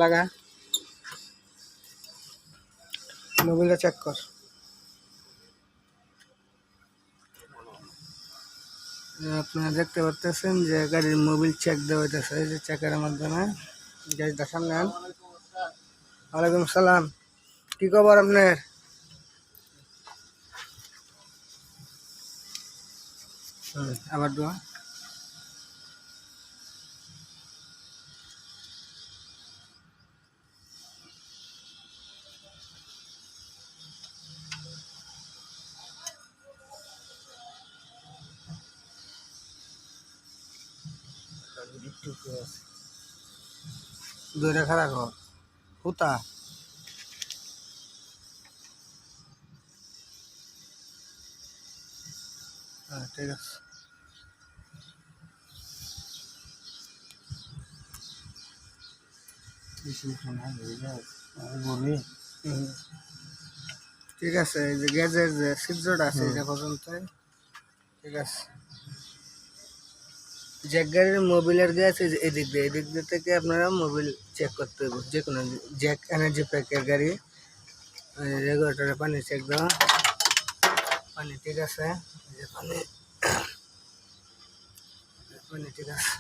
লাগা, মোবিলটা চেক কর। আপনারা দেখতে পাচ্ছেন যে গাড়ির মোবিল চেক দেওয়া হইতেছে, এই যে চেকের মাধ্যমে। গাড়িটা সামনে আন। ওয়ালাইকুম সালাম, কি খবর আপনার? আবার দোয়া। দুইটা খারাপ হুতা। হ্যাঁ, ঠিক আছে। ঠিক আছে, এই যে গ্যাসের যে ছিদ্রটা আছে এটা পর্যন্ত ঠিক আছে। জ্যাক গাড়ির মোবিলের গ্যাস এদিক দিয়ে থেকে আপনারা মোবিল চেক করতে হবে। যে কোনো জ্যাক এনার্জি প্যাকের গাড়ি রেগুলেটরে পানি চেক দেওয়া, পানি ঠিক আছে, পানি ঠিক আছে।